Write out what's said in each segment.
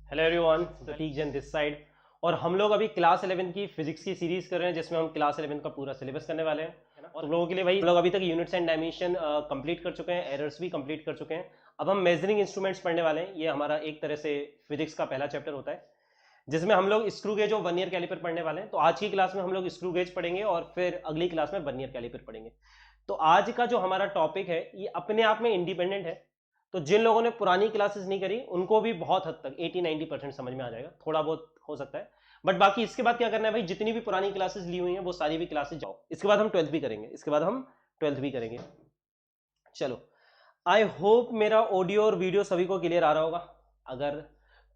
Hello everyone, Prateek Jain this side. और हम लोग अभी क्लास 11 की फिजिक्स की सीरीज कर रहे हैं जिसमें हम क्लास 11 का पूरा सिलेबस करने वाले हैं, है ना। और तुम लोगों के लिए भाई, हम लोग अभी तक यूनिट्स एंड डायमेंशन कंप्लीट कर चुके हैं, एरर्स भी कंप्लीट कर चुके हैं। अब हम मेजरिंग इंस्ट्रूमेंट्स पढ़ने वाले हैं। ये हमारा एक तरह से फिजिक्स का पहला चैप्टर होता है जिसमें हम लोग स्क्रू गेज और वर्नियर कैलिपर पढ़ने वाले हैं। तो आज की क्लास में हम लोग स्क्रू गेज पढ़ेंगे और फिर अगली क्लास में वर्नियर कैलिपर पढ़ेंगे। तो आज का जो हमारा टॉपिक है ये अपने आप में इंडिपेंडेंट है। तो जिन लोगों ने पुरानी क्लासेस नहीं करी उनको भी बहुत हद तक 80-90% समझ में आ जाएगा, थोड़ा बहुत हो सकता है। बट बाकी इसके बाद क्या करना है भाई, जितनी भी पुरानी क्लासेस ली हुई हैं वो सारी भी क्लासेस जाओ। इसके बाद हम 12th भी करेंगे, चलो, आई होप मेरा ऑडियो और वीडियो सभी को क्लियर आ रहा होगा। अगर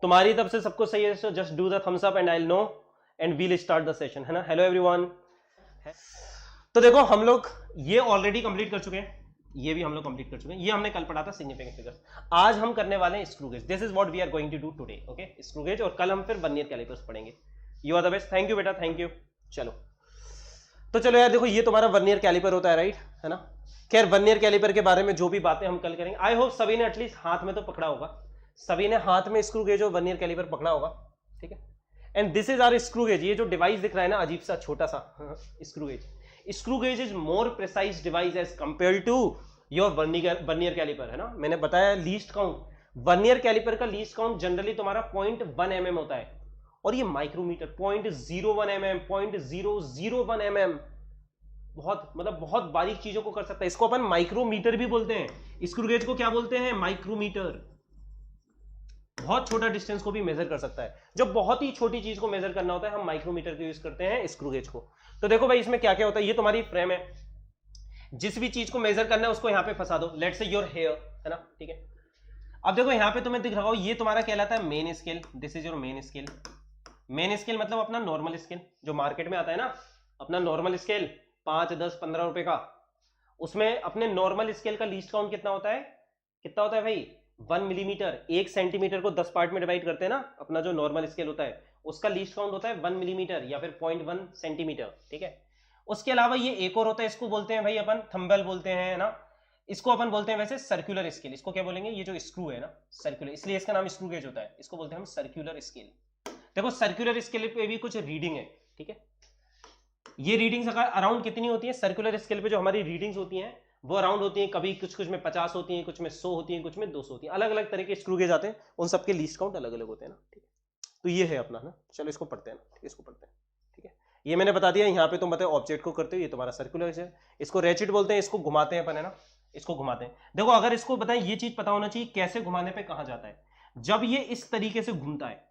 तुम्हारी तरफ से सबको सही है तो just do the thumbs up and I will know and will start the session, है ना। Hello everyone. तो देखो, हम लोग ये ऑलरेडी कंप्लीट कर चुके हैं, ये भी हम लोग कंप्लीट कर चुके हैं। ये हमने कल पढ़ा था सिग्निफिकेंट फिगर्स। आज हम करने वाले हैं screw gauge. This is what we are going to do today, okay, screw gauge. और कल हम फिर वर्नियर कैलिपर्स पढ़ेंगे। You are the best. Thank you बेटा, थैंक यू। चलो, तो चलो यार, देखो ये तुम्हारा वर्नियर कैलिपर होता है, राइट, है ना। खैर, वर्नियर कैलिपर के बारे में जो भी बातें हम कल करेंगे, आई होप सभी ने एटलीस्ट हाथ में तो पकड़ा होगा, सभी ने हाथ में स्क्रू गेज और वर्नियर कैलिपर पकड़ा होगा, ठीक है। And this is our screw gauge. ये जो डिवाइस दिख रहा है ना, अजीब सा छोटा सा screw gauge. Screw gauge is more precise device as compare to your vernier calliper, है ना। मैंने बताया लीस्ट काउंट, वर्नियर कैलिपर का लीस्ट काउंट जनरली तुम्हारा 0.1 mm होता है, और ये माइक्रोमीटर 0.01 mm, 0.001 mm, बहुत मतलब बहुत बारीक चीजों को कर सकता है। इसको अपन माइक्रोमीटर भी बोलते हैं। स्क्रू गेज को क्या बोलते हैं? माइक्रोमीटर। बहुत छोटा डिस्टेंस को भी मेजर कर सकता है। जब बहुत ही छोटी चीज को मेजर करना होता है हम माइक्रोमीटर का यूज करते हैं स्क्रू गेज को। तो देखो भाई, इसमें क्या क्या होता है। ये तुम्हारी फ्रेम है, जिस भी चीज को मेजर करना है उसको यहां पे फंसा दो। लेट्स से योर हेयर, है ना, ठीक है। अब देखो यहां पे तुम्हें दिख रहा हो, ये तुम्हारा कहलाता है main scale. This is your main scale. Main scale मतलब अपना नॉर्मल स्केल जो मार्केट में आता है ना, अपना नॉर्मल स्केल 5, 10, 15 रुपए का। उसमें अपने नॉर्मल स्केल का लीस्ट काउंट कितना होता है? कितना होता है भाई? 1 मिलीमीटर। 1 सेंटीमीटर को 10 पार्ट में डिवाइड करते हैं ना, अपना जो नॉर्मल स्केल होता है उसका लीस्ट काउंट होता है 1 मिलीमीटर या फिर 0.1 सेंटीमीटर, ठीक है। उसके अलावा ये एक और होता है, इसको बोलते हैं भाई अपन थंबल बोलते हैं, ना। इसको अपन बोलते हैं वैसे सर्कुलर स्केल। इसको क्या बोलेंगे? ये जो स्क्रू है ना, सर्कुलर, इसलिए इसका नाम स्क्रू गेज होता है। इसको बोलते हैं हम सर्कुलर स्केल। देखो, सर्कुलर स्केल पे भी कुछ रीडिंग है, ठीक है। ये रीडिंग्स अराउंड कितनी होती है? सर्कुलर स्केल पे जो हमारी रीडिंग्स होती हैं वो अराउंड होती हैं, कभी कुछ कुछ में 50 होती हैं, कुछ में 100 होती हैं, कुछ में 200 होती हैं। अलग अलग तरह के स्क्रू गेज आते हैं, उन सबके लीस्ट काउंट अलग अलग होते हैं ना, ठीक है। तो ये है अपना ना, चलो इसको पढ़ते हैं ना, इसको पढ़ते हैं, ठीक है। ये मैंने बता दिया। यहाँ पे तुम बताओ ऑब्जेक्ट को करते हो, ये तुम्हारा सर्कुलर है। इसको रेचिट बोलते हैं, इसको घुमाते हैं अपन, है ना, इसको घुमाते हैं। देखो, अगर इसको बताएं, ये चीज पता होना चाहिए कैसे घुमाने पे कहा जाता है। जब ये इस तरीके से घूमता है,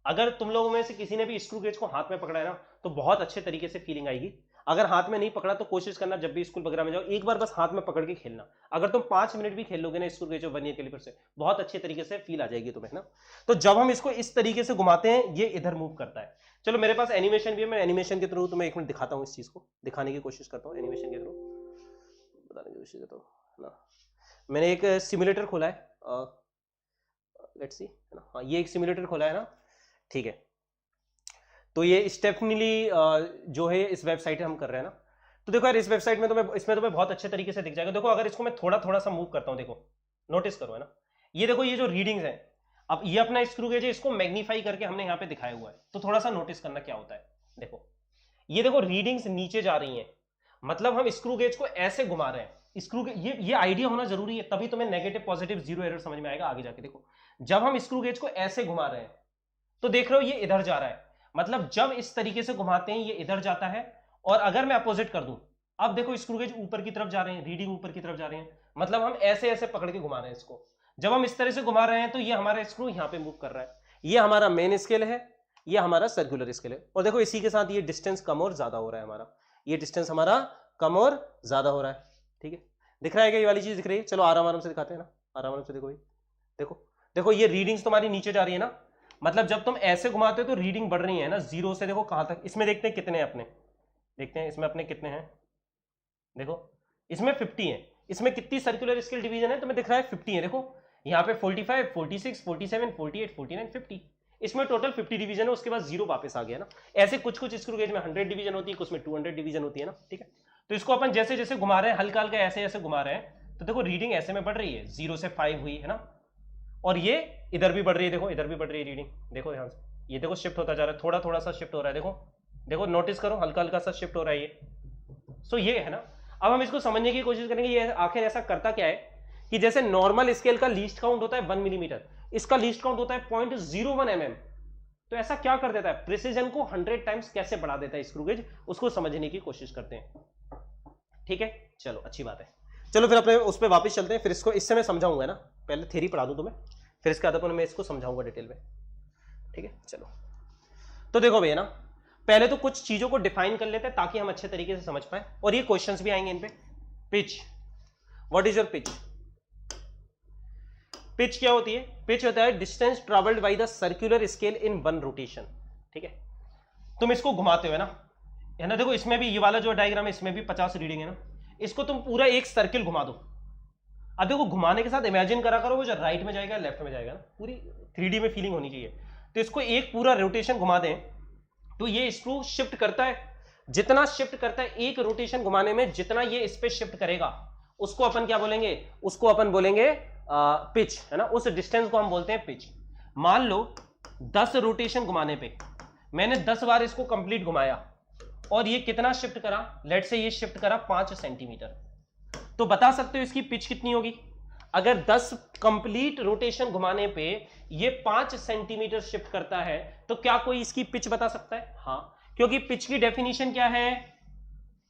अगर तुम लोगों में से किसी ने भी स्क्रू गेज को हाथ में पकड़ा है ना, तो बहुत अच्छे तरीके से फीलिंग आएगी। अगर हाथ में नहीं पकड़ा तो कोशिश करना, जब भी स्कूल वगैरह में जाओ एक बार बस हाथ में पकड़ के खेलना। अगर तुम 5 मिनट भी खेल लोगे ना स्क्रू गेज और वर्नियर कैलिपर से, बहुत अच्छे तरीके से फील आ जाएगी तुम्हें ना। तो जब हम इसको इस तरीके से घुमाते हैं ये इधर मूव करता है। चलो, मेरे पास एनिमेशन भी है, मैं एनिमेशन के थ्रू तुम्हें 1 मिनट दिखाता हूँ, इस चीज को दिखाने की कोशिश करता हूँ, एनिमेशन के थ्रू बताने की कोशिश करता हूँ ना। मैंने एक सिमुलेटर खोला है, लेट्स सी, है ना। हाँ, ये एक सिमुलेटर खोला है ना, ठीक है। तो ये स्टेफनीली जो है इस वेबसाइट हम कर रहे हैं ना। तो देखो यार, इस वेबसाइट में इसमें तुम्हें बहुत अच्छे तरीके से दिख जाएगा। देखो, अगर इसको मैं थोड़ा थोड़ा सा मूव करता हूं, देखो, नोटिस करो, है ना। ये देखो, ये जो रीडिंग्स हैं, अब ये अपना स्क्रू गेज है, इसको मैग्नीफाई करके हमने यहाँ पे दिखाया हुआ है। तो थोड़ा सा नोटिस करना क्या होता है। देखो, ये देखो रीडिंग्स नीचे जा रही हैं, मतलब हम स्क्रू गेज को ऐसे घुमा रहे हैं। स्क्रू ये आइडिया होना जरूरी है, तभी तुम्हें नेगेटिव पॉजिटिव जीरो एरर समझ में आएगा आगे जाके। देखो, जब हम स्क्रू गेज को ऐसे घुमा रहे हैं तो देख रहे हो ये इधर जा रहा है, मतलब जब इस तरीके से घुमाते हैं ये इधर जाता है। और अगर मैं अपोजिट कर दूं, अब देखो स्क्रू गेज ऊपर की तरफ जा रहे हैं, रीडिंग ऊपर की तरफ जा रहे हैं, मतलब हम ऐसे ऐसे पकड़ के घुमा रहे हैं इसको। जब हम इस तरह से घुमा रहे हैं तो ये हमारा स्क्रू यहां पे मूव कर रहा है। ये हमारा मेन स्केल है, ये हमारा सर्कुलर स्केल है। और देखो, इसी के साथ ये डिस्टेंस कम और ज्यादा हो रहा है हमारा, ये डिस्टेंस हमारा कम और ज्यादा हो रहा है, ठीक है। दिख रहा है क्या? ये वाली चीज दिख रही है? चलो आराम आराम से दिखाते हैं ना, आराम आराम से देखो भाई। देखो देखो, ये रीडिंग्स तुम्हारी नीचे जा रही है ना, मतलब जब तुम ऐसे घुमाते हो तो रीडिंग बढ़ रही है ना, 0 से देखो कहां तक। इसमें देखते हैं कितने अपने, देखते हैं इसमें अपने कितने हैं। देखो, इसमें 50 है। इसमें कितनी सर्कुलर स्केल डिवीजन है? तुम्हें दिख रहा है 50 है। देखो यहाँ पे 45, 46, 47, 48, 49, 50, इसमें टोटल 50 डिवीजन है। उसके बाद 0 वापस आ गया ना। ऐसे कुछ कुछ स्क्रू गेज में 100 डिवीजन होती है, कुछ में 200 डिवीजन होती है ना, ठीक है। तो इसको अपन जैसे जैसे घुमा रहे हैं, हल्का हल्का ऐसे ऐसे घुमा रहे हैं, तो देखो रीडिंग ऐसे में बढ़ रही है, 0 से 5 हुई, है ना। और ये इधर भी बढ़ रही है, देखो इधर भी बढ़ रही है रीडिंग, देखो ध्यान से, ये देखो शिफ्ट होता जा रहा है, थोड़ा थोड़ा सा शिफ्ट हो रहा है, देखो देखो नोटिस करो, हल्का हल्का सा शिफ्ट हो रहा है ये। सो ये है ना। अब हम इसको समझने की कोशिश करेंगे ये आखिर ऐसा करता क्या है कि जैसे नॉर्मल स्केल का लीस्ट काउंट होता है 1 मिलीमीटर, इसका लीस्ट काउंट होता है 0.01 mm। तो ऐसा क्या कर देता है, प्रिसीजन को 100 टाइम्स कैसे बढ़ा देता है स्क्रू गेज, उसको समझने की कोशिश करते हैं। ठीक है, चलो अच्छी बात है। चलो फिर अपने उस पर वापस चलते हैं, फिर इसको इससे मैं समझाऊंगा ना, पहले थ्योरी पढ़ा दूं तुम्हें, फिर इसके बाद मैं इसको समझाऊंगा डिटेल में। ठीक है, चलो तो देखो भैया ना, पहले तो कुछ चीजों को डिफाइन कर लेते हैं ताकि हम अच्छे तरीके से समझ पाए, और ये क्वेश्चंस भी आएंगे इन पे। Pitch, what is your pitch? Pitch क्या होती है? पिच होता है distance travelled by the circular scale in one rotation. ठीक है, तुम इसको घुमाते हो है ना, देखो इसमें भी ये वाला जो डायग्राम है इसमें भी 50 रीडिंग है ना, इसको तुम पूरा एक सर्किल घुमा दो। अब देखो घुमाने के साथ इमेजिन करा करो वो जो राइट में जाएगा लेफ्ट में जाएगा ना, पूरी 3D में फीलिंग होनी चाहिए। तो इसको एक पूरा रोटेशन घुमा दें तो ये स्क्रू शिफ्ट करता है, जितना शिफ्ट करता है एक रोटेशन घुमाने में, जितना ये इस पे शिफ्ट करेगा उसको अपन क्या बोलेंगे, उसको अपन बोलेंगे पिच, है ना, उस डिस्टेंस को हम बोलते हैं पिच। मान लो 10 रोटेशन घुमाने पे मैंने 10 बार इसको कंप्लीट घुमाया और ये कितना शिफ्ट करा, लेट से ये शिफ्ट करा 5 सेंटीमीटर, तो बता सकते हो इसकी पिच कितनी होगी? अगर 10 कंप्लीट रोटेशन घुमाने पे ये 5 सेंटीमीटर शिफ्ट करता है तो क्या कोई इसकी पिच बता सकता है? हाँ, क्योंकि पिच की डेफिनेशन क्या है,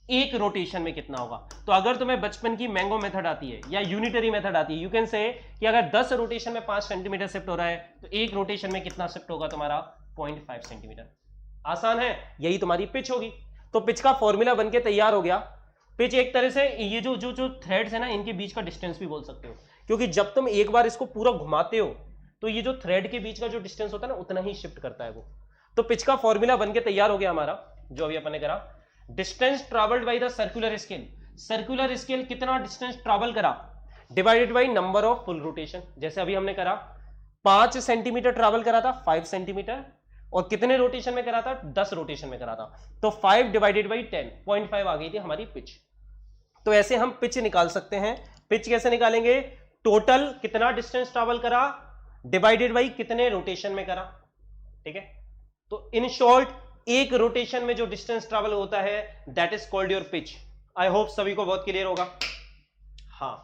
एक रोटेशन में कितना होगा। तो अगर तुम्हें बचपन की मैंगो मेथड आती है या यूनिटरी मेथड आती है, यू कैन से कि अगर 10 रोटेशन में 5 सेंटीमीटर शिफ्ट हो रहा है तो एक रोटेशन में कितना शिफ्ट होगा तुम्हारा, 0.5 सेंटीमीटर। आसान है, यही तुम्हारी पिच होगी। तो पिच का फॉर्मूला बनके तैयार हो गया। पिच एक तरह से ये जो जो जो थ्रेड्स है ना, इनके बीच का डिस्टेंस भी बोल सकते हो, क्योंकि जब तुम एक बार इसको पूरा घुमाते हो तो ये जो थ्रेड के बीच का जो डिस्टेंस होता है ना, उतना ही शिफ्ट करता है वो। तो पिच का फॉर्मूला बनके तैयार हो गया हमारा, जो अभी अपन ने करा, distance travelled by the circular scale. Circular scale कितना डिस्टेंस ट्रेवल करा divided by number of full rotation. जैसे अभी हमने करा 5 सेंटीमीटर ट्रेवल करा था, 5 सेंटीमीटर, और कितने रोटेशन में करा था, 10 रोटेशन में करा था, तो 5 डिवाइडेड बाई 10, 0.5 आ गई थी हमारी पिच। तो ऐसे हम पिच निकाल सकते हैं। पिच कैसे निकालेंगे, टोटल कितना डिस्टेंस ट्रेवल करा डिवाइडेड बाई कितने रोटेशन में करा। ठीक है, तो इन शॉर्ट एक रोटेशन में जो डिस्टेंस ट्रेवल होता है that is called your pitch. I hope सभी को बहुत क्लियर होगा। हाँ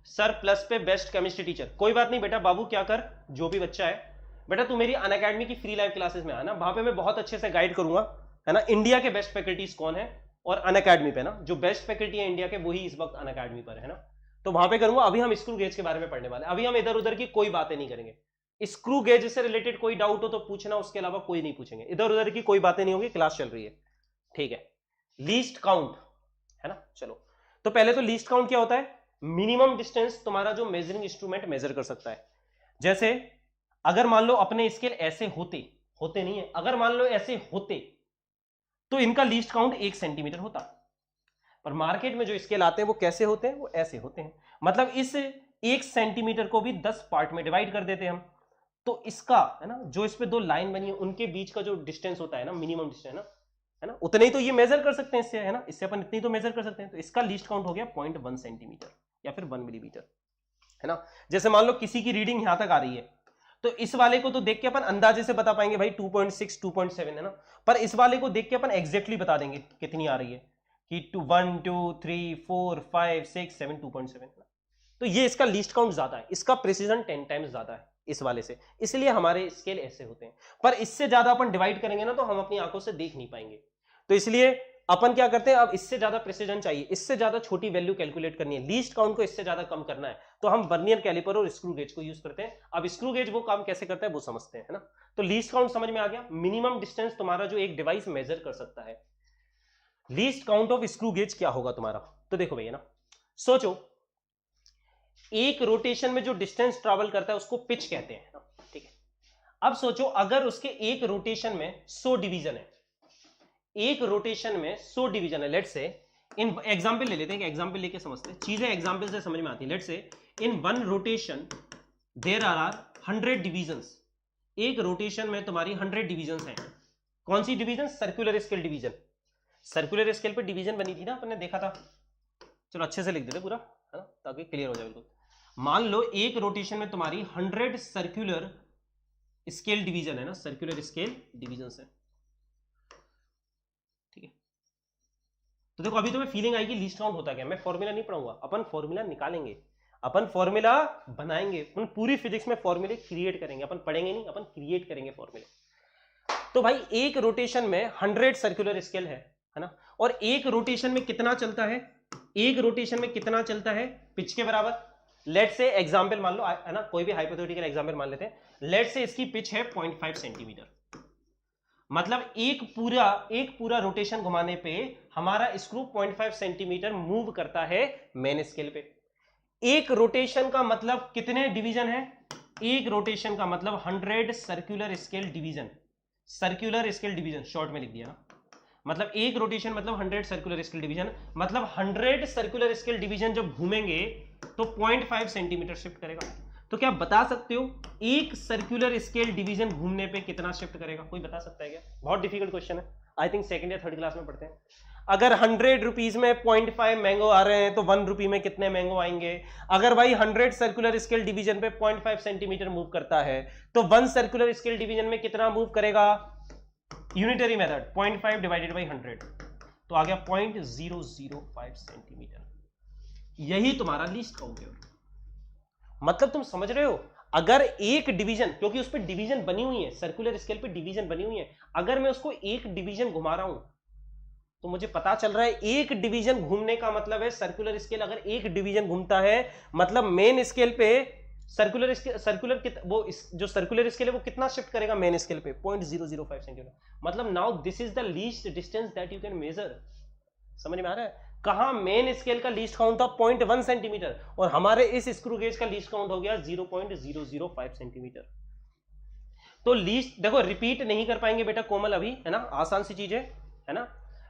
सर प्लस पे बेस्ट केमिस्ट्री टीचर, कोई बात नहीं बेटा, बाबू क्या कर, जो भी बच्चा है बेटा, तू मेरी अनअकैडमी की फ्री लाइव क्लासेस में आना, वहां पे मैं बहुत अच्छे से गाइड करूंगा, है ना। इंडिया के बेस्ट फैकल्टीज कौन है, और अनअकैडमी पे ना जो बेस्ट फैकल्टी है इंडिया के वही इस वक्त अनअकैडमी पर है ना, तो वहां पे करूंगा। अभी हम स्क्रू गेज के बारे में पढ़ने वाले, अभी हम इधर उधर की कोई बातें नहीं करेंगे। स्क्रू गेज से रिलेटेड कोई डाउट हो तो पूछना, उसके अलावा कोई नहीं पूछेंगे, इधर उधर की कोई बातें नहीं होगी, क्लास चल रही है। ठीक है, लीस्ट काउंट है ना। चलो तो पहले तो लीस्ट काउंट क्या होता है, मिनिमम डिस्टेंस तुम्हारा जो मेजरिंग इंस्ट्रूमेंट मेजर कर सकता है। जैसे अगर मान लो अपने स्केल ऐसे होते नहीं है, अगर मान लो ऐसे होते तो इनका लीस्ट काउंट 1 सेंटीमीटर होता, पर मार्केट में जो स्केल आते हैं वो कैसे होते हैं, वो ऐसे होते हैं। मतलब इस 1 सेंटीमीटर को भी 10 पार्ट में डिवाइड कर देते हैं हम, तो इसका है ना, जो इस पे 2 लाइन बनी है उनके बीच का जो डिस्टेंस होता है ना, मिनिमम डिस्टेंस है ना, उतने ही तो ये मेजर कर सकते हैं इससे, है ना, इससे अपन इतनी तो मेजर कर सकते हैं। तो इसका लीस्ट काउंट हो गया 0.1 सेंटीमीटर या फिर 1 मिलीमीटर, है ना। जैसे मान लो किसी की रीडिंग यहां तक आ रही है, तो इस वाले को तो देख के अपन अंदाजे से बता पाएंगे भाई 2.6 2.7 है ना, पर इस वाले को देख के अपन एग्जैक्टली बता देंगे कितनी आ रही है कि 1 2 3 4 5 6 7 2.7। तो ये इसका लीस्ट काउंट ज्यादा है, इसका प्रिसीजन 10 टाइम्स ज्यादा है इस वाले से, इसलिए हमारे स्केल ऐसे होते हैं। पर इससे ज्यादा अपन डिवाइड करेंगे ना तो हम अपनी आंखों से देख नहीं पाएंगे, तो इसलिए अपन क्या करते हैं, अब इससे ज्यादा प्रिसीजन चाहिए, इससे ज्यादा छोटी वैल्यू कैलकुलेट करनी है, लीस्ट काउंट को इससे ज्यादा कम करना है, तो हम वर्नियर कैलिपर और स्क्रू गेज को यूज करते हैं। अब स्क्रू गेज वो काम कैसे करता है वो समझते हैं, है ना। तो लीस्ट काउंट समझ में आ गया, मिनिमम डिस्टेंस तुम्हारा जो एक डिवाइस मेजर कर सकता है। Least count of screw gauge क्या होगा तुम्हारा, तो देखो भैया ना, सोचो एक रोटेशन में जो डिस्टेंस ट्रेवल करता है उसको पिच कहते हैं, ठीक है। अब सोचो अगर उसके एक रोटेशन में 100 डिवीजन है, एक रोटेशन में 100 डिवीजन है, लेट से इन एग्जांपल ले लेते हैं, एग्जांपल लेके समझते हैं, चीजें एग्जांपल से समझ में आती है। Let say in one rotation there are 100 divisions, एक रोटेशन में तुम्हारी 100 डिवीजंस हैं। कौन सी division, circular scale division, circular scale पे डिवीजन बनी थी ना, अपन ने देखा था। चलो अच्छे से लिख देते पूरा, है ना, ताकि क्लियर हो जाए बिल्कुल। मान लो एक रोटेशन में तुम्हारी 100 सर्कुलर स्केल डिवीजन है ना, सर्कुलर स्केल डिवीजन है, ठीक है। तो देखो अभी तुम्हें फीलिंग आएगी लीस्ट काउंट होता क्या। मैं फॉर्मूला नहीं पढ़ाऊंगा, अपन फॉर्मूला निकालेंगे, अपन फॉर्मूला बनाएंगे, अपन पूरी फिजिक्स में फॉर्मूले क्रिएट करेंगे, अपन पढ़ेंगे नहीं, अपन क्रिएट करेंगे फॉर्मूले। तो भाई एक रोटेशन में 100 सर्कुलर स्केल है ना, और एक रोटेशन में कितना चलता है, एक रोटेशन में कितना चलता है, पिच के बराबर। लेट से एग्जांपल मान लो है ना, कोई भी हाइपोथेटिकल एग्जांपल मान लेते हैं। लेट से इसकी पिच है 0.5 सेंटीमीटर, मतलब एक पूरा रोटेशन घुमाने पे हमारा स्क्रू 0.5 सेंटीमीटर मूव करता है मेन स्केल पे। एक रोटेशन का मतलब कितने डिवीजन है, एक रोटेशन का मतलब 100 circular scale division, circular scale division short में लिख दिया ना, मतलब एक रोटेशन मतलब 100 सर्कुलर स्केल डिवीजन, मतलब 100 सर्कुलर स्केल डिवीजन जब घूमेंगे तो 0.5 सेंटीमीटर शिफ्ट करेगा। तो क्या बता सकते हो एक सर्कुलर स्केल डिवीजन घूमने पे कितना शिफ्ट करेगा, कोई बता सकता है क्या? बहुत डिफिकल्ट क्वेश्चन है, आई थिंक सेकंड या थर्ड क्लास में पढ़ते हैं। अगर 100 रुपीज में 0.5 मैंगो आ रहे हैं तो 1 रुपी में कितने मैंगो आएंगे। अगर भाई 100 सर्कुलर स्केल डिवीजन पे 0.5 सेंटीमीटर मूव करता है तो 1 सर्कुलर स्केल डिवीजन में कितना मूव करेगा, यूनिटरी मेथड 0.5 डिवाइडेड बाई 100, तो आ गया 0.005 सेंटीमीटर। यही तुम्हारा लीस्ट काउंट है। मतलब तुम समझ रहे हो, अगर एक डिवीजन, क्योंकि उस पर डिवीजन बनी हुई है, सर्कुलर स्केल पे डिवीजन बनी हुई है, अगर मैं उसको एक डिवीजन घुमा रहा हूं तो मुझे पता चल रहा है एक डिवीजन घूमने का मतलब है सर्कुलर स्केल, अगर एक डिवीजन घूमता है मतलब मेन स्केल पे सर्कुलर वो जो सर्कुलर स्केल है वो कितना शिफ्ट करेगा मेन स्केल पे, 0.005 सेंटीमीटर। मतलब now this is the least distance that you can measure. समझ में आ रहा है, कहां मेन स्केल का लीस्ट काउंट था 0.1 सेंटीमीटर और हमारे इस स्क्रू गेज का लीस्ट काउंट हो गया 0.005 सेंटीमीटर। तो लीस्ट देखो रिपीट नहीं कर पाएंगे बेटा कोमल अभी, है ना, आसान सी चीज है ना।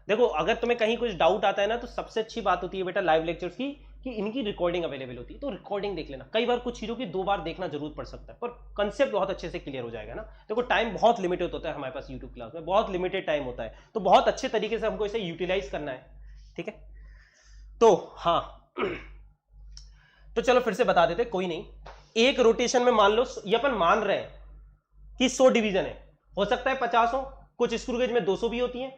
देखो अगर तुम्हें कहीं कुछ डाउट आता है ना तो सबसे अच्छी बात होती है बेटा लाइव लेक्चर्स की कि इनकी रिकॉर्डिंग अवेलेबल होती है, तो रिकॉर्डिंग देख लेना। कई बार कुछ चीजों की 2 बार देखना जरूर पड़ सकता है पर कंसेप्ट बहुत अच्छे से क्लियर हो जाएगा ना। देखो टाइम बहुत लिमिटेड होता है हमारे पास, यूट्यूब क्लास में बहुत लिमिटेड टाइम होता है, तो बहुत अच्छे तरीके से हमको इसे यूटिलाइज करना है, ठीक है। तो हाँ तो चलो फिर से बता देते, कोई नहीं। एक रोटेशन में मान लो, ये अपन मान रहे हैं कि 100 डिवीजन है, हो सकता है 50 हो, कुछ स्क्रू गेज में 200 भी होती हैं,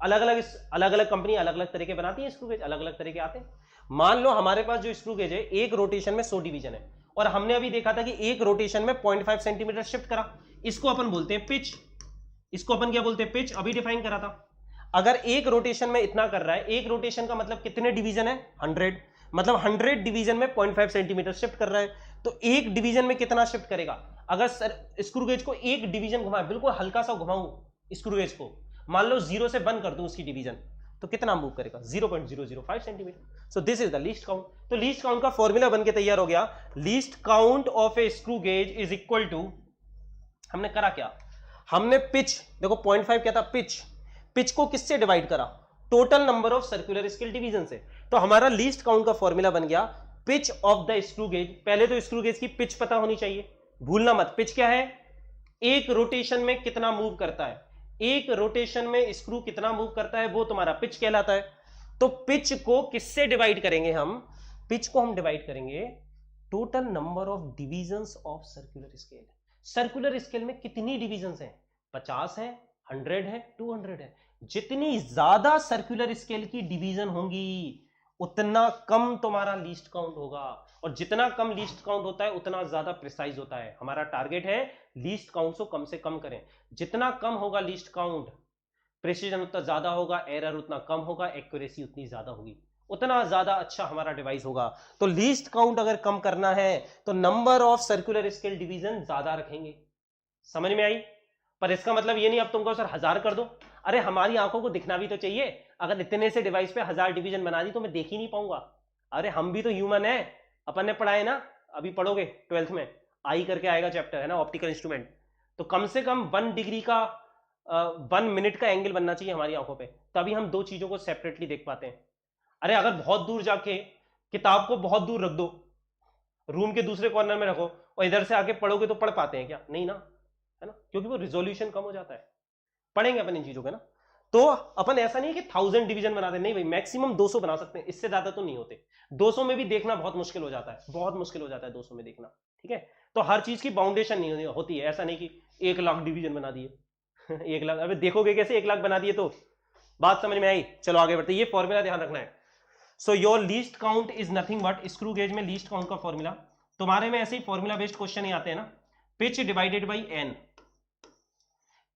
अलग अलग कंपनी अलग अलग तरीके बनाती है स्क्रू गेज, अलग अलग तरीके आते हैं। मान लो हमारे पास जो स्क्रू गेज है एक रोटेशन में 100 डिवीजन है और हमने अभी देखा था कि एक रोटेशन में 0.5 सेंटीमीटर शिफ्ट करा, इसको अपन बोलते हैं पिच। इसको अपन क्या बोलते हैं, पिच, अभी डिफाइन करा था। अगर एक रोटेशन में इतना कर रहा है, एक रोटेशन का मतलब कितने डिवीजन है 100, मतलब 100 डिवीजन में 0.5 सेंटीमीटर शिफ्ट कर रहा है, तो एक डिवीजन में कितना शिफ्ट करेगा। अगर स्क्रू गेज को एक डिवीजन घुमाए, बिल्कुल हल्का सा घुमाऊं स्क्रू गेज को, मान लो 0 से बंद कर दूं उसकी डिवीजन, तो कितना मूव करेगा 0.005 centimetre. So this is the least count. तो लीस्ट काउंट का फॉर्मूला बन के तैयार हो गया, least count of a screw gauge is equal to, हमने करा क्या, हमने पिच, देखो 0.5 क्या था पिच, पिच को किससे डिवाइड करा, total number of circular scale division से। तो हमारा लीस्ट काउंट का फॉर्मूला बन गया pitch of the screw gauge. पहले तो स्क्रू गेज की पिच पता होनी चाहिए, भूलना मत। पिच क्या है, एक रोटेशन में कितना मूव करता है, एक रोटेशन में स्क्रू कितना मूव करता है वो तुम्हारा पिच कहलाता है। तो पिच को किससे डिवाइड करेंगे हम, पिच को हम डिवाइड करेंगे total number of divisions of circular scale. Circular scale में कितनी डिविजन्स हैं, 50 है, 100 है, 200 है। जितनी ज्यादा सर्कुलर स्केल की डिवीजन होंगी उतना कम तुम्हारा लीस्ट काउंट होगा, और जितना कम लीस्ट काउंट होता है उतना ज्यादा प्रिसाइज होता है। हमारा टारगेट है लीस्ट काउंट को कम से कम करें, जितना कम होगा लीस्ट काउंट, प्रिसीजन उतना ज्यादा होगा, एरर उतना कम होगा, एक्यूरेसी उतनी ज्यादा होगी, उतना ज्यादा अच्छा हमारा डिवाइस होगा। तो लीस्ट काउंट अगर कम करना है तो number of circular scale division ज्यादा रखेंगे। समझ में आई? पर इसका मतलब ये नहीं अब तुमको सर 1000 कर दो, अरे हमारी आंखों को दिखना भी तो चाहिए। अगर इतने से डिवाइस पे 1000 डिवीजन बना दी तो मैं देख ही नहीं पाऊंगा। अरे हम भी तो ह्यूमन है, अपन ने पढ़ा है ना, अभी पढ़ोगे 12th में, आई करके आएगा चैप्टर, है ना, ऑप्टिकल इंस्ट्रूमेंट। तो कम से कम 1 डिग्री का 1 मिनट का एंगल बनना चाहिए हमारी आंखों पे, तभी हम दो चीजों को सेपरेटली देख पाते हैं। अरे अगर बहुत दूर जाके किताब को बहुत दूर रख दो, रूम के दूसरे कॉर्नर में रखो और इधर से आके पढ़ोगे तो पढ़ पाते हैं क्या? नहीं ना, है ना, क्योंकि वो रिजोल्यूशन कम हो जाता है। पढ़ेंगे अपन इन चीजों के ना। तो अपन ऐसा नहीं है कि 1000 डिवीजन बनाते, नहीं भाई, मैक्सिमम 200 बना सकते हैं, इससे ज्यादा तो नहीं होते। 200 में भी देखना बहुत मुश्किल हो जाता है, बहुत मुश्किल हो जाता है 200 में देखना, ठीक है। तो हर चीज की बाउंडेशन नहीं होती है, ऐसा नहीं कि 1 लाख डिवीजन बना दिए 1 लाख, अबे देखोगे कैसे 1 लाख बना दिए, तो बात समझ में आई। चलो आगे बढ़ते, ये फॉर्मूला ध्यान रखना है। So your least count is nothing but, screw gauge में लीस्ट काउंट का फॉर्मूला, तुम्हारे में ऐसे ही फॉर्मूला बेस्ड क्वेश्चन ही आते हैं ना, pitch divided by n,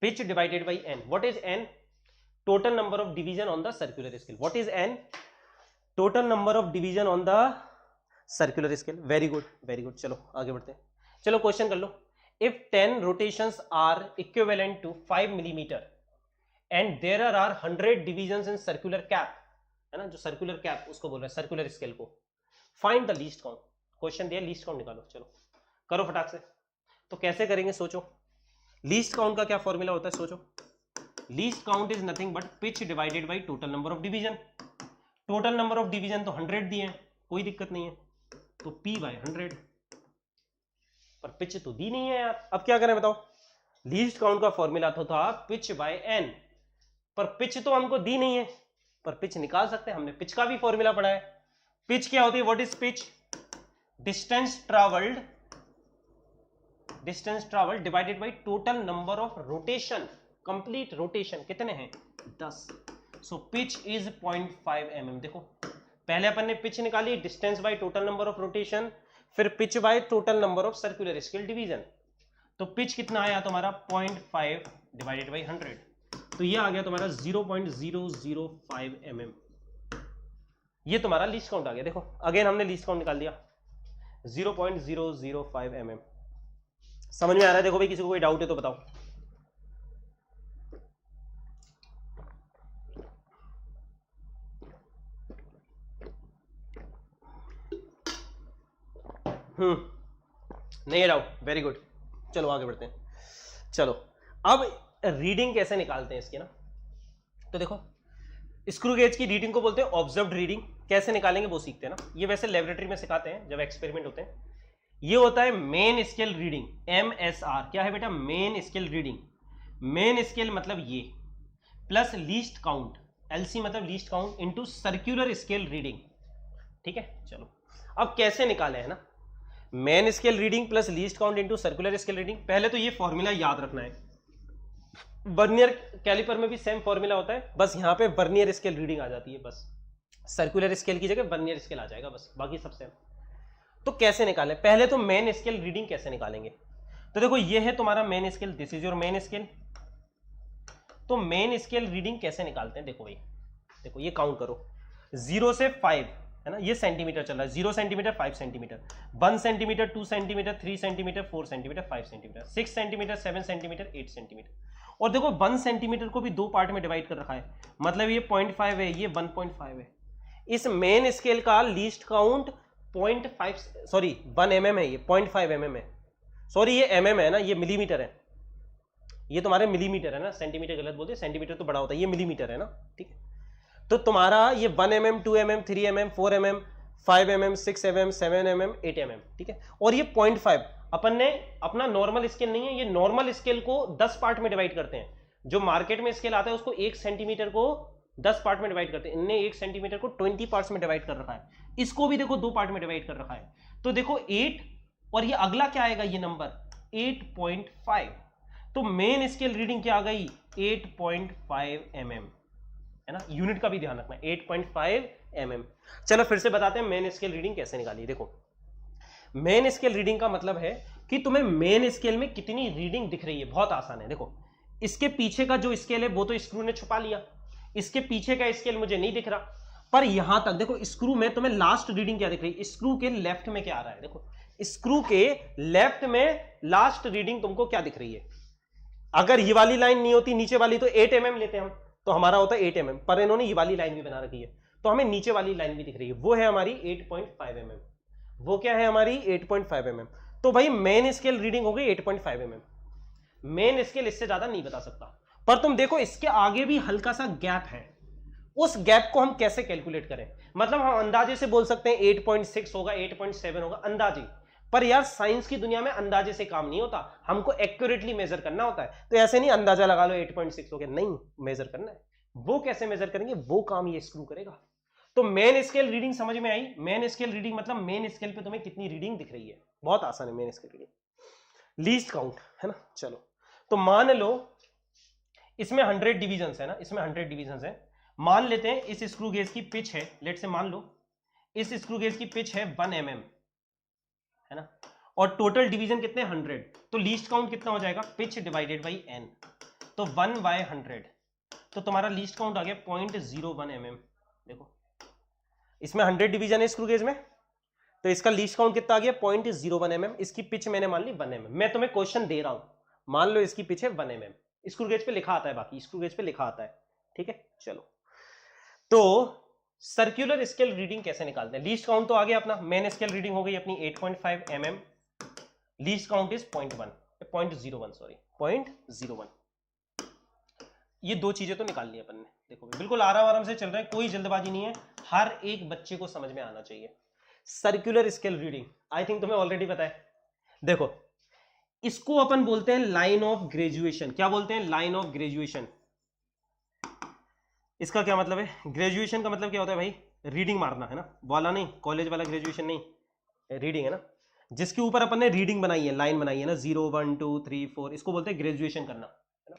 pitch divided by n, what is n? Total number of division on the circular scale. What is n? Total number of division on the circular scale. Very good, very good. चलो आगे बढ़ते हैं। चलो question कर लो। If 10 rotations are equivalent to 5 millimetre and there are 100 divisions in circular cap, है ना, जो circular cap उसको बोल रहे हैं, सर्कुलर स्केल को, find the least count. Question दिया, लीस्ट काउंट निकालो। चलो करो फटाक से। तो कैसे करेंगे सोचो, लीस्ट काउंट का क्या फॉर्मूला होता है सोचो। Least count is nothing but pitch divided by total number of division. Total number of division तो 100 दिए हैं, कोई दिक्कत नहीं है, तो P बाय 100, पर पिच तो दी नहीं है यार, अब क्या करें बताओ। लीस्ट काउंट का फॉर्मूला तो था पिच बाय एन, पर पिच तो हमको दी नहीं है, पर पिच निकाल सकते हैं, हमने पिच का भी फॉर्मूला पढ़ा है। पिच क्या होती है? What is pitch? Distance travelled, distance travelled divided by total number of rotation, complete rotation कितने हैं? 10। So pitch is 0.5 mm। देखो पहले अपन ने पिच निकाली, distance by total number of rotation, फिर pitch by total number of circular scale division. तो pitch कितना आया तुम्हारा? 0.5 डिवाइडेड बाय 100, तो ये आ गया तुम्हारा 0.005 mm। ये तुम्हारा लीस्ट काउंट आ गया। देखो अगेन हमने लीस्ट काउंट निकाल दिया 0.005 mm। समझ में आ रहा है? देखो भाई किसी को कोई डाउट है तो बताओ। नहीं है डाउट, वेरी गुड। चलो आगे बढ़ते हैं। चलो अब रीडिंग कैसे निकालते हैं इसकी ना, तो देखो स्क्रू गेज की रीडिंग को बोलते हैं ऑब्जर्व्ड रीडिंग। कैसे निकालेंगे वो सीखते हैं ना, ये वैसे लेबोरेटरी में सिखाते हैं जब एक्सपेरिमेंट होते हैं। ये होता है मेन स्केल रीडिंग, MSR। क्या है बेटा? Main scale reading. Main scale मतलब ये, प्लस लीस्ट काउंट, LC मतलब least count, into circular scale reading. ठीक है, चलो अब कैसे निकाले है ना, main scale reading plus least count into circular scale reading. पहले तो ये फॉर्मूला याद रखना है, वर्नियर कैलिपर में भी सेम फॉर्मूला होता है, बस यहां पे वर्नियर स्केल रीडिंग आ जाती है, बस सर्कुलर स्केल की जगह वर्नियर स्केल आ जाएगा, बस बाकी सब सेम। तो कैसे निकालें? पहले तो मेन स्केल रीडिंग कैसे निकालेंगे, तो देखो ये है तुम्हारा main scale, this is your main scale. तो मेन स्केल रीडिंग कैसे निकालते हैं? देखो भाई, देखो ये काउंट करो 0 से 5, है ना, ये सेंटीमीटर चल रहा है, 0 centimetre, 5 centimetre, 1 centimetre, 2 centimetre, 3 centimetre, 4 centimetre, 5 centimetre, 6 centimetre, 7 centimetre, 8 centimetre. और देखो 1 सेंटीमीटर को भी 2 पार्ट में डिवाइड कर रखा है, मतलब ये 0.5 है, ये 1.5 है। इस मेन स्केल का लीस्ट काउंट 0.5, सॉरी 1 mm है, ये 0.5 mm है, सॉरी ये mm है ना, ये मिलीमीटर है, ये तुम्हारे मिलीमीटर है ना, सेंटीमीटर गलत बोलते, सेंटीमीटर तो बड़ा होता है, ये मिलीमीटर है ना, ठीक है। तो तुम्हारा ये 1 mm, 2 mm, 3 mm, 4 mm, 5 mm, 6 mm, 7 mm, 8 mm, ठीक है। और ये 0.5 अपन ने अपना नॉर्मल स्केल नहीं है, ये नॉर्मल स्केल को 10 पार्ट में डिवाइड करते हैं। जो मार्केट में स्केल आता है उसको 1 सेंटीमीटर को 10 पार्ट में डिवाइड करते हैं, इनने 1 सेंटीमीटर को 20 पार्ट्स में डिवाइड कर रखा है, इसको भी देखो 2 पार्ट में डिवाइड कर रखा है। तो देखो 8, और ये अगला क्या आएगा, ये नंबर 8.5। तो मेन स्केल रीडिंग क्या आ गई? 8.5 mm, है ना, यूनिट का भी ध्यान रखना, 8.5 mm। चलो फिर से बताते हैं मेन स्केल रीडिंग कैसे निकाली। देखो मेन स्केल रीडिंग का मतलब है कि तुम्हें मेन स्केल में कितनी रीडिंग दिख रही है, बहुत आसान है। देखो इसके पीछे का जो स्केल है वो तो स्क्रू ने छुपा लिया, इसके पीछे का स्केल मुझे नहीं दिख रहा, पर यहां तक देखो स्क्रू में तुम्हें लास्ट रीडिंग क्या दिख रही है, स्क्रू के लेफ्ट में क्या आ रहा है, देखो स्क्रू के लेफ्ट में लास्ट रीडिंग तुमको क्या दिख रही है। अगर ये वाली लाइन नहीं होती नीचे वाली, तो 8 mm लेते हम, तो हमारा होता है 8 mm, पर इन्होंने ये वाली लाइन भी बना रखी है, तो हमें नीचे वाली लाइन भी दिख रही है, वो है हमारी 8.5 mm। वो क्या है हमारी 8.5 mm। तो भाई मेन स्केल रीडिंग हो गई 8.5 mm। मेन स्केल इससे ज्यादा नहीं बता सकता, पर तुम देखो इसके आगे भी हल्का सा गैप है, उस गैप को हम कैसे कैलकुलेट करें? मतलब हम अंदाजे से बोल सकते हैं 8.6 होगा, 8.7 होगा, अंदाजे। पर यार साइंस की दुनिया में अंदाजे से काम नहीं होता, हमको एक्यूरेटली मेजर करना होता है। तो ऐसे नहीं अंदाजा लगा लो 8.6 हो गया, नहीं, मेजर करना है। वो कैसे मेजर करेंगे, वो काम ये स्क्रू करेगा। तो मेन स्केल रीडिंग समझ में आई? मेन स्केल रीडिंग मतलब मेन स्केल पे तुम्हें कितनी रीडिंग दिख रही है, बहुत आसान है main scale reading. Least count है ना। चलो तो मान लो इसमें 100 डिवीजन है ना, इसमें 100 डिवीजन है। मान लेते हैं इस स्क्रू गेज की पिच है, लेट से मान लो इस स्क्रू गेज की पिच है 1 mm है ना, और टोटल डिवीजन कितने 100, तो लीस्ट काउंट कितना हो जाएगा, पिच डिवाइडेड बाई n, तो 1/100, तो तुम्हारा लीस्ट काउंट आ गया 0.01 mm। देखो इसमें 100 डिवीजन है स्क्रू गेज में, तो इसका लीस्ट काउंट कितना आ गया 0.01 mm। इसकी पिच मैंने मान ली 1 mm। मैं तुम्हें क्वेश्चन दे रहा हूं, मान लो इसकी पिच है 1 mm, स्क्रू गेज पे लिखा आता है, बाकी स्क्रू गेज पे लिखा आता है, ठीक है। चलो तो सर्कुलर स्केल रीडिंग कैसे निकालते हैं? लीस्ट काउंट तो आ गया अपना, मेन स्केल रीडिंग हो गई अपनी 8.5 mm, least count is 0.01 sorry 0.01। ये दो चीजें तो निकाल ली अपन ने। देखो बिल्कुल आराम से चल रहे हैं, कोई जल्दबाजी नहीं है, हर एक बच्चे को समझ में आना चाहिए। Circular scale reading I think तुम्हें ऑलरेडी पता है। देखो इसको अपन बोलते हैं लाइन ऑफ ग्रेजुएशन। क्या बोलते हैं? Line of graduation. इसका क्या मतलब है? ग्रेजुएशन का मतलब क्या होता है भाई? रीडिंग मारना है ना, वाला नहीं, कॉलेज वाला ग्रेजुएशन नहीं, रीडिंग है ना, जिसके ऊपर अपन ने रीडिंग बनाई है, लाइन बनाई है ना, 0 1 2 3 4, इसको बोलते हैं ग्रेजुएशन करना है ना।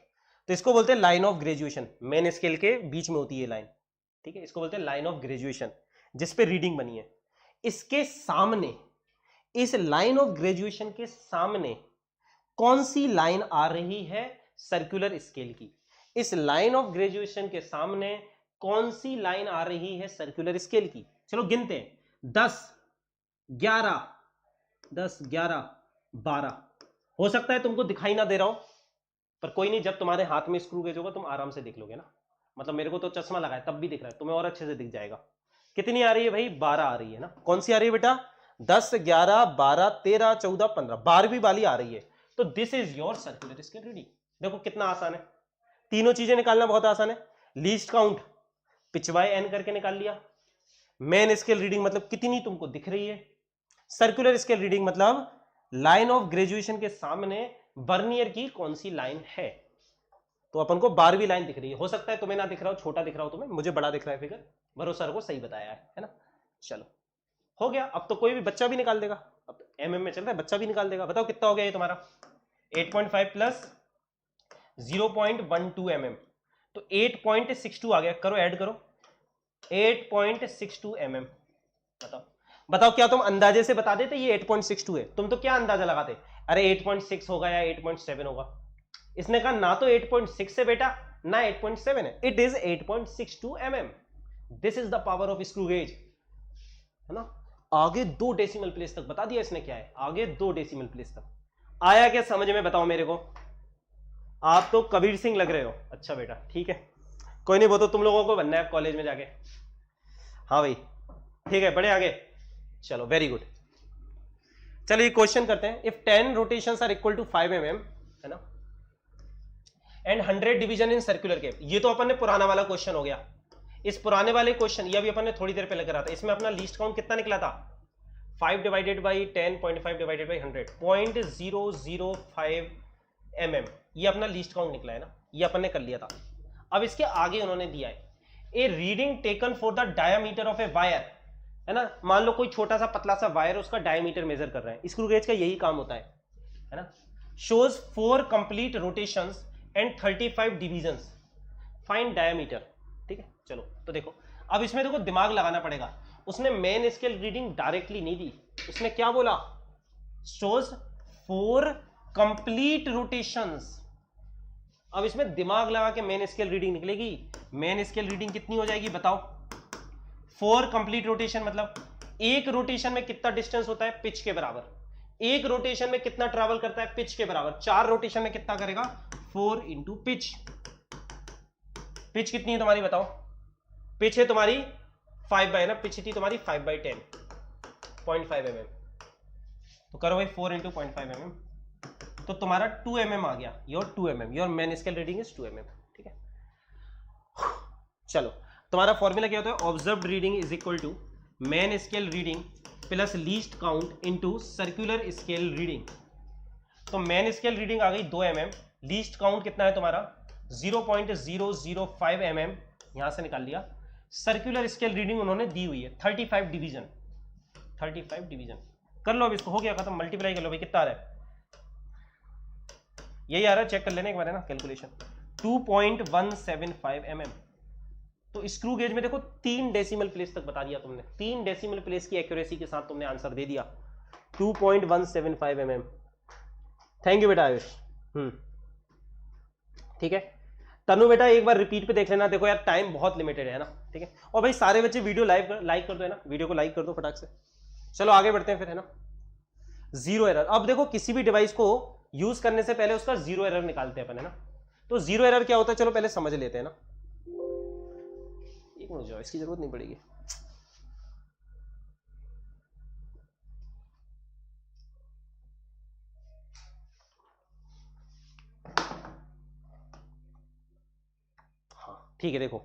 तो इसको बोलते हैं line of graduation, main scale के बीच में होती है लाइन, ठीक है, इसको बोलते हैं लाइन ऑफ ग्रेजुएशन, जिसपे रीडिंग बनी है। इसके सामने, इस लाइन ऑफ ग्रेजुएशन के सामने कौन सी लाइन आ रही है? सर्कुलर स्केल की। इस लाइन ऑफ ग्रेजुएशन के सामने कौन सी लाइन आ रही है सर्कुलर स्केल की? चलो गिनते हैं, 10 11 10 11 12। हो सकता है तुमको दिखाई ना दे रहा हो, पर कोई नहीं, जब तुम्हारे हाथ में स्क्रू गेज होगा तुम आराम से देख लोगे ना। मतलब मेरे को तो चश्मा लगा है तब भी दिख रहा है, तुम्हें और अच्छे से दिख जाएगा। कितनी आ रही है भाई? 12 आ रही है ना। कौन सी आ रही है बेटा? 10 11 12 13 14 15, 12वीं वाली आ रही है। तो this is your circular scale reading. देखो कितना आसान है, तीनों चीजें निकालना बहुत आसान है। Least count pitch by n करके निकाल लिया, मेन स्केल रीडिंग मतलब कितनी तुमको दिख रही है, सर्कुलर स्केल रीडिंग मतलब लाइन ऑफ ग्रेजुएशन के सामने वर्नियर की कौन सी लाइन है। तो अपन को 12वीं लाइन दिख रही है। हो सकता है तुम्हें ना दिख रहा हो, छोटा दिख रहा हो तुम्हें, मुझे बड़ा दिख रहा है फिगर, भरोसा रखो सही बताया है ना। चलो हो गया, अब तो कोई भी बच्चा भी निकाल देगा, अब तो एमएम में चल रहा है, बच्चा भी निकाल देगा। बताओ कितना हो गया ये तुम्हारा? 8.5 प्लस 0.12 mm, तो 8.62 आ गया। करो ऐड करो, 8.62 mm। बताओ बताओ, क्या तुम अंदाजे से बता देते ये 8.62 है? तुम तो क्या अंदाजा लगाते, अरे 8.6 होगा या 8.7 होगा। इसने कहा ना तो 8.6 है बेटा, ना 8.7 है, it is 8.62 mm। This is the power of screw gauge, है ना। आगे 2 डेसिमल प्लेस तक बता दिया इसने क्या है, आगे 2 डेसिमल प्लेस तक। आया क्या समझ में? बताओ मेरे को। आप तो कबीर सिंह लग रहे हो। अच्छा बेटा ठीक है, कोई नहीं, वो तो तुम लोगों को बनना है कॉलेज में जाके। हाँ भाई ठीक है, बढ़े आगे। चलो वेरी गुड। चलिए क्वेश्चन करते हैं। If 10 rotations are equal to 5 mm, है ना, and 100 division in circular cap. ये तो अपन ने पुराना वाला क्वेश्चन हो गया। इस पुराने वाले क्वेश्चन, ये अभी अपन ने थोड़ी देर पहले करा था, इसमें अपना लीस्ट काउंट कितना निकला था? 5 divided by 10, 0.5 divided by 100, 0.005 mm। ये अपना लीस्ट काउंट निकला है ना, ये अपन ने कर लिया था। अब इसके आगे उन्होंने दिया है a reading taken for the diameter of a wire, है ना। मान लो कोई छोटा सा पतला सा वायर, उसका डायमीटर मेजर कर रहे हैं। स्क्रू गेज का यही काम होता है ना। Shows 4 complete rotations and 35 divisions, find diameter. ठीक है, चलो तो देखो अब इसमें देखो दिमाग लगाना पड़ेगा। उसने मेन स्केल रीडिंग डायरेक्टली नहीं दी, उसने क्या बोला? Shows 4 complete rotations. अब इसमें दिमाग लगा के मेन स्केल रीडिंग निकलेगी। मेन स्केल रीडिंग कितनी हो जाएगी बताओ? 4 कंप्लीट रोटेशन मतलब एक रोटेशन में कितना डिस्टेंस होता है? पिच के बराबर। एक रोटेशन में कितना ट्रैवल करता है? पिच के बराबर। 4 रोटेशन में कितना करेगा? 4 इंटू पिच। पिच कितनी है तुम्हारी बताओ? पिच है तुम्हारी 5 बाई ना, पिच थी तुम्हारी 5/10, 0.5 mm। तो करो भाई 4 इंटू 0.5 mm, तो तुम्हारा 2 mm आ गया। Your 2 mm, your main scale reading is 2 mm। ठीक है, चलो तुम्हारा फॉर्मूला क्या होता है? Observed reading is equal to main scale reading plus least count into circular scale reading. तो मेन स्केल रीडिंग आ गई 2 mm, लीस्ट काउंट कितना है तुम्हारा? 0.005 mm यहां से निकाल लिया। सर्कुलर स्केल रीडिंग उन्होंने दी हुई है 35 डिवीजन, 35 डिवीजन। कर लो अब इसको, हो गया खत्म, मल्टीप्लाई कर लो भाई, कितना आ रहा है? यही आ रहा है, चेक कर लेने एक बार है ना कैलकुलेशन। 2.175 mm। तो स्क्रू गेज में देखो 3 डेसिमल प्लेस तक बता दिया तुमने, 3 डेसिमल प्लेस की एक्यूरेसी के साथ तुमने आंसर दे दिया, 2.175 mm। थैंक यू बेटा आयुष। ठीक है तनु बेटा, एक बार रिपीट पे देख लेना, देखो यार टाइम बहुत लिमिटेड है ना, ठीक है। और भाई सारे बच्चे वीडियो लाइक कर दो है ना, वीडियो को लाइक कर दो फटाक से। चलो आगे बढ़ते हैं फिर है ना। जीरो एरर, अब देखो किसी भी डिवाइस को यूज करने से पहले उसका जीरो एरर निकालते हैं अपन है ना। तो जीरो एरर क्या होता है, चलो पहले समझ लेते हैं ना। एक मिनट जाओ, इसकी जरूरत नहीं पड़ेगी। हाँ ठीक है, देखो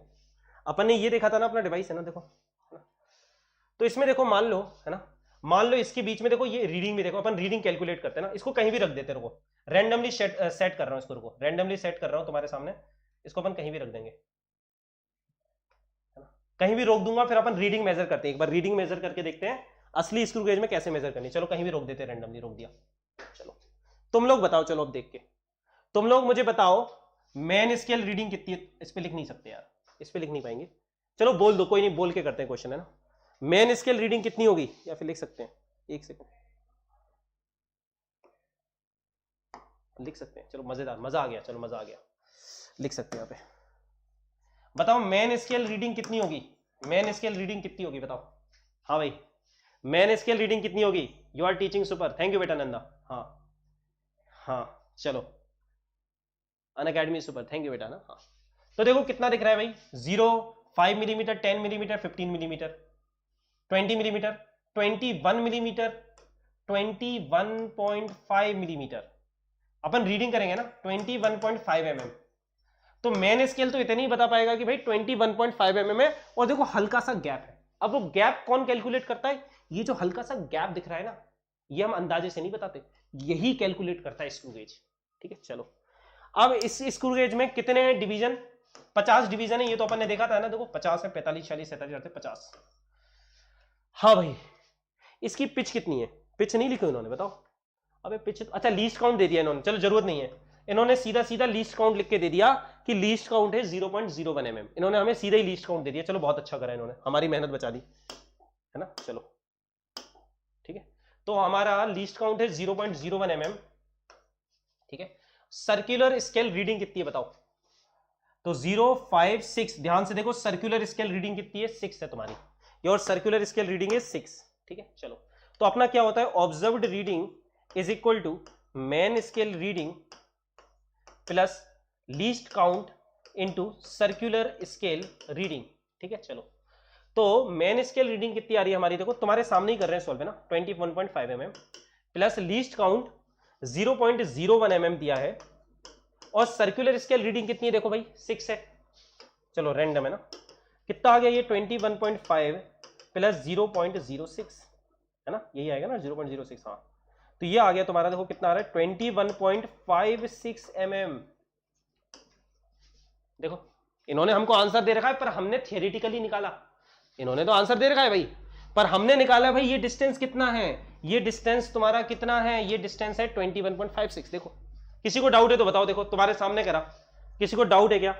अपन ने ये देखा था ना, अपना डिवाइस है ना, देखो तो इसमें देखो मान लो है ना, मान लो इसके बीच में देखो ये रीडिंग में, देखो अपन रीडिंग कैलकुलेट करते हैं ना, इसको कहीं भी रख देते हैं, रुको रैंडमली सेट कर रहा हूं इसको, रुको रैंडमली सेट कर रहा हूं तुम्हारे सामने, इसको अपन कहीं भी रख देंगे है ना, कहीं भी रोक दूंगा, फिर अपन रीडिंग मेजर करते हैं, एक बार रीडिंग मेजर करके देखते हैं असली स्क्रू गेज में कैसे मेजर करनी। चलो कहीं भी रोक देते हैं, रैंडमली रोक दिया। चलो तुम लोग बताओ, चलो अब देख के तुम लोग मुझे बताओ मेन स्केल रीडिंग कितनी है। इस पे लिख नहीं सकते यार, इस पे लिख नहीं पाएंगे, चलो बोल दो, कोई नहीं, बोल के करते हैं क्वेश्चन है ना। मेन स्केल रीडिंग कितनी होगी, या फिर लिख सकते हैं, एक सेकंड लिख सकते हैं, चलो मजेदार, मजा आ गया, चलो मजा आ गया, लिख सकते हैं यहाँ पे। बताओ मेन स्केल रीडिंग कितनी होगी, मेन स्केल रीडिंग कितनी होगी बताओ। हाँ भाई मेन स्केल रीडिंग कितनी होगी, you are teaching super, thank you बेटा नंदा। हाँ हाँ चलो अनअकैडमी सुपर, थैंक यू बेटा ना। हाँ तो देखो कितना दिख रहा है भाई, 0, 5 millimetre, 10 millimetre, 15 millimetre, 20 millimetre, 21 millimetre, 21.5 millimetre. अपन रीडिंग करेंगे ना 21.5 mm। तो मेन स्केल तो इतनी ही बता पाएगा कि भाई 21.5 mm है, और देखो हल्का सा गैप है। अब वो गैप कौन कैलकुलेट करता है, ये जो हल्का सा गैप दिख रहा है ना, ये हम अंदाजे से नहीं बताते, यही कैलकुलेट करता है स्क्रू गेज। ठीक है चलो, अब इस स्क्रू गेज में कितने डिवीजन, 50 डिवीजन है, ये तो अपन ने देखा था ना, देखो 50 है, 45, 46, 47, 50। हाँ भाई इसकी पिच कितनी है, पिच नहीं लिखी उन्होंने, बताओ। अबे पिच, अच्छा लीस्ट काउंट दे दिया इन्होंने, चलो जरूरत नहीं है, इन्होंने सीधा सीधा लीस्ट काउंट लिख के दे दिया कि लीस्ट काउंट है 0.01 mm। इन्होंने हमें सीधा ही लीस्ट काउंट दे दिया, चलो बहुत अच्छा करा इन्होंने, हमारी मेहनत बचा दी है ना। चलो ठीक है, तो हमारा लीस्ट काउंट है 0.01 mm। ठीक है, सर्कुलर स्केल रीडिंग कितनी है बताओ। तो 0, 5, 6, ध्यान से देखो सर्कुलर स्केल रीडिंग कितनी है, 6 है तुम्हारी, योर सर्कुलर स्केल रीडिंग है 6। ठीक है चलो, तो अपना क्या होता है, observed reading is equal to main scale reading plus least count into circular scale reading. ठीक है चलो, तो मेन स्केल रीडिंग कितनी आ रही है हमारी, देखो तुम्हारे सामने ही कर रहे हैं सॉल्व है ना, 21.5 mm plus least count 0.01 mm दिया है, और सर्कुलर स्केल रीडिंग कितनी है देखो भाई 6 है। चलो रैंडम है ना, कितना आ गया ये 21.5 प्लस 0.06 है ना, यही आएगा ना 0.06। हाँ तो ये आ गया तुम्हारा, देखो कितना आ रहा है 21.56 mm। देखो इन्होंने हमको आंसर दे रखा है, पर हमने थियोरेटिकली निकाला, इन्होंने तो आंसर दे रखा है भाई, पर हमने निकाला भाई ये डिस्टेंस कितना है, ये डिस्टेंस तुम्हारा कितना है, ये डिस्टेंस है 21.56। देखो किसी को डाउट है तो बताओ, देखो तुम्हारे सामने करा, किसी को डाउट है क्या,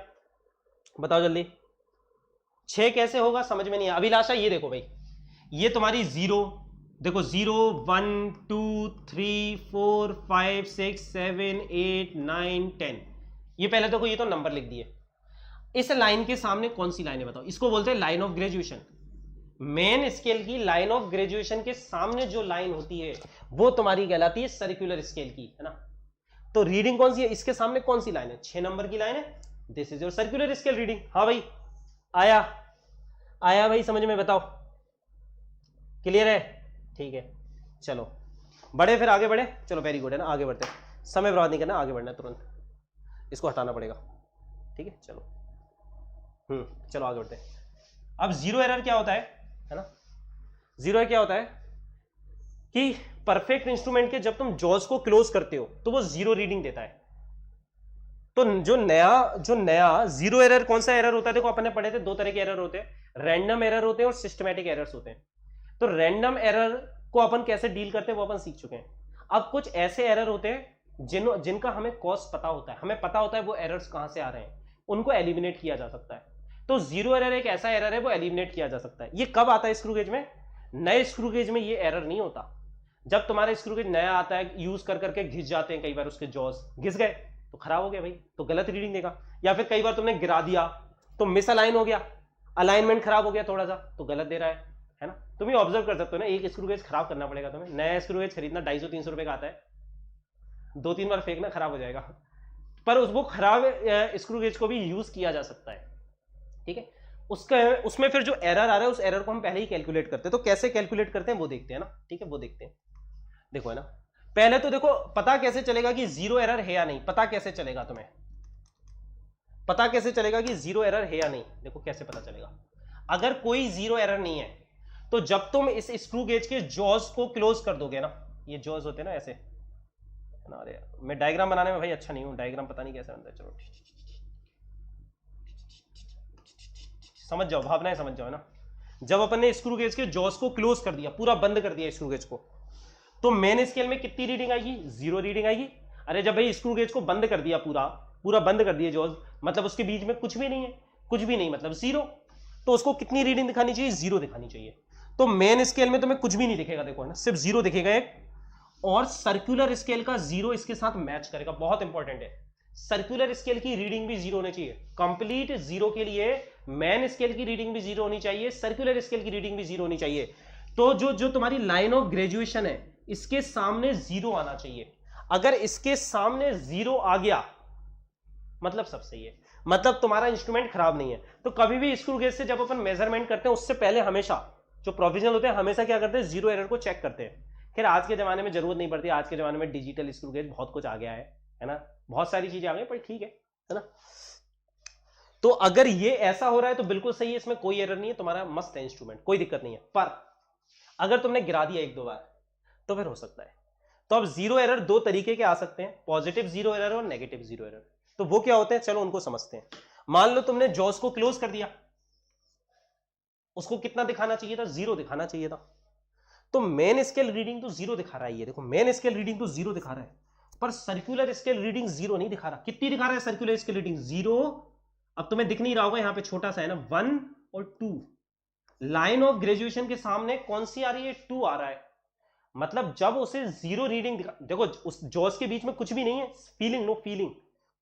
बताओ जल्दी। 6 कैसे होगा समझ में नहीं है अभिलाषा, ये देखो भाई, ये तुम्हारी 0, देखो 0, 1, 2, 3, 4, 5, 6, 7, 8, 9, 10, ये पहले देखो ये तो नंबर लिख दिए। इस लाइन के सामने कौन सी लाइन है बताओ, इसको बोलते हैं line of graduation. Main scale की लाइन ऑफ ग्रेजुएशन के सामने जो लाइन होती है वो तुम्हारी कहलाती है सर्कुलर स्केल की, है ना। तो रीडिंग कौन सी है, इसके सामने कौन सी लाइन है, 6 नंबर की लाइन है, this is your circular scale reading. हाँ भाई आया, आया भाई समझ में, बताओ क्लियर है। ठीक है चलो बढ़े, फिर आगे बढ़े, चलो वेरी गुड है ना, आगे बढ़ते हैं, समय बर्बाद नहीं करना, आगे बढ़ना है तुरंत, इसको हटाना पड़ेगा। ठीक है चलो चलो आगे बढ़ते हैं। अब जीरो एरर क्या होता है ना, जीरो क्या होता है कि परफेक्ट इंस्ट्रूमेंट के जब तुम जॉज को क्लोज करते हो तो वो जीरो रीडिंग देता है। तो जो नया जीरो एरर कौन सा एरर होता है? देखो अपन ने पढ़े थे दो तरह के एरर होते हैं, रैंडम एरर होते हैं और सिस्टमैटिक एरर्स होते हैं। तो रैंडम एरर को अपन कैसे डील करते हैं वो अपन सीख चुके हैं। अब कुछ ऐसे एरर होते हैं जिनका हमें कॉज पता होता है, हमें पता होता है वो एरर्स कहां से आ रहे हैं, उनको एलिमिनेट किया जा सकता है। तो जीरो एरर एक ऐसा एरर है वो एलिमिनेट किया जा सकता है। ये कब आता है स्क्रू गेज में? नए स्क्रू गेज में ये एरर नहीं होता। जब तुम्हारा स्क्रू गेज नया आता है, यूज कर करके घिस जाते हैं, कई बार उसके जॉज घिस गए तो खराब हो गया भाई, तो गलत रीडिंग देगा। या फिर कई बार तुमने गिरा दिया तो मिस अलाइन हो गया, अलाइनमेंट खराब हो गया थोड़ा सा, तो गलत दे रहा है ना। तुम ये ऑब्जर्व कर सकते हो ना, एक स्क्रू गेज खराब करना पड़ेगा तुम्हें। नया स्क्रू गेज खरीदना 250-300 रुपए का आता है, 2-3 बार फेंकना खराब हो जाएगा, पर वो खराब स्क्रू गेज को भी यूज किया जा सकता है। ठीक है, उसमें फिर जो एरर आ रहा है उस एरर को हम पहले ही कैलकुलेट करते हैं। तो कैसे कैलकुलेट करते हैं वो देखते हैं ना। ठीक है, वो देखते हैं। देखो है ना, पहले तो देखो पता कैसे चलेगा कि जीरो एरर है या नहीं? पता कैसे चलेगा तुम्हें? पता कैसे चलेगा कि जीरो एरर है या नहीं? देखो कैसे पता चलेगा। अगर कोई जीरो एरर नहीं है तो जब तुम इस स्क्रू गेज के जॉज को क्लोज कर दोगे ना, ये जॉज होते हैं ना ऐसे, है ना। अरे मैं डायग्राम बनाने में भाई अच्छा नहीं हूं, डायग्राम पता नहीं कैसे बनता है। चलो समझ जाओ, भावनाएं समझ जाओ, है ना। जब अपन ने स्क्रू गेज के जॉज को क्लोज कर दिया, पूरा बंद कर दिया स्क्रू गेज को, तो मेन स्केल में कितनी रीडिंग आएगी? जीरो रीडिंग आएगी। अरे जब भाई स्क्रू गेज को बंद कर दिया, पूरा बंद कर दिया जॉज, मतलब उसके बीच में कुछ भी नहीं है, कुछ भी नहीं मतलब जीरो, तो उसको कितनी रीडिंग दिखानी चाहिए? जीरो दिखानी चाहिए। तो मेन स्केल में तुम्हें कुछ भी नहीं दिखेगा, देखो है ना, सिर्फ जीरो दिखेगा एक, और सर्कुलर स्केल का जीरो इसके साथ मैच करेगा। बहुत इंपॉर्टेंट है, सर्कुलर स्केल की रीडिंग भी जीरो होनी चाहिए। कंप्लीट जीरो के लिए मेन स्केल की रीडिंग भी जीरो होनी चाहिए, सर्कुलर स्केल की रीडिंग भी जीरो होनी चाहिए। तो जो तुम्हारी लाइन ऑफ ग्रेजुएशन है इसके सामने जीरो आना चाहिए। अगर इसके सामने जीरो आ गया मतलब सब सही है, मतलब तुम्हारा इंस्ट्रूमेंट खराब नहीं है। तो कभी भी स्क्रू गेज से जब अपन मेजरमेंट करते हैं उससे पहले हमेशा जो प्रोफेशनल होते हैं हमेशा क्या करते हैं? जीरो एरर को चेक करते हैं। फिर आज के जमाने में जरूरत नहीं पड़ती, आज के जमाने में डिजिटल स्क्रू गेज बहुत कुछ आ गया है ना, बहुत सारी चीजें आ गई, पर ठीक है ना। तो अगर ये ऐसा हो रहा है तो बिल्कुल सही है, इसमें कोई एरर नहीं है, तुम्हारा मस्त है इंस्ट्रूमेंट, कोई दिक्कत नहीं है। पर अगर तुमने गिरा दिया 1-2 बार तो फिर हो सकता है। तो अब जीरो एरर दो तरीके के आ सकते हैं, पॉजिटिव जीरो एरर और नेगेटिव जीरो एरर। तो वो क्या होते हैं, चलो उनको समझते हैं। मान लो तुमने जॉस को क्लोज कर दिया, उसको कितना दिखाना चाहिए था? जीरो दिखाना चाहिए था। तो मेन स्केल रीडिंग तो जीरो दिखा रहा है, ये देखो मेन स्केल रीडिंग तो जीरो दिखा रहा है, पर सर्कुलर स्केल रीडिंग जीरो नहीं दिखा रहा। कितनी दिखा रहा है सर्कुलर स्केल रीडिंग? जीरो। अब तुम्हें दिख नहीं रहा होगा, यहां पे छोटा सा है ना, 1 और 2। लाइन ऑफ ग्रेजुएशन के सामने कौन सी आ रही है? 2 आ रहा है। मतलब जब उसे जीरो रीडिंग देखो उस जॉस के बीच में कुछ भी नहीं है, फीलिंग नो फीलिंग,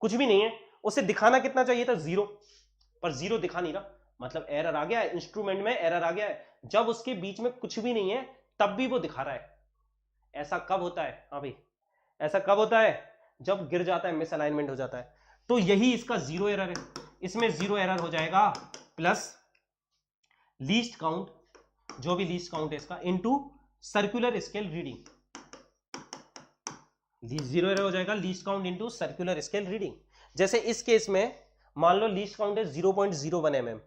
कुछ भी नहीं है, उसे दिखाना कितना चाहिए था? जीरो, पर जीरो दिखा नहीं रहा, मतलब एरर आ गया है, इंस्ट्रूमेंट में एरर आ गया है। जब उसके बीच में कुछ भी नहीं है तब भी वो दिखा रहा है। ऐसा कब होता है? हाँ भाई, ऐसा कब होता है? जब गिर जाता है, मिस अलाइनमेंट हो जाता है। तो यही इसका जीरो एरर है। इसमें जीरो एरर हो जाएगा प्लस लीस्ट काउंट, जो भी लीस्ट काउंट है इसका, into circular scale reading. Zero error हो जाएगा least count into circular scale reading. जैसे इस केस में मान लो लीस्ट काउंट है 0.01 mm,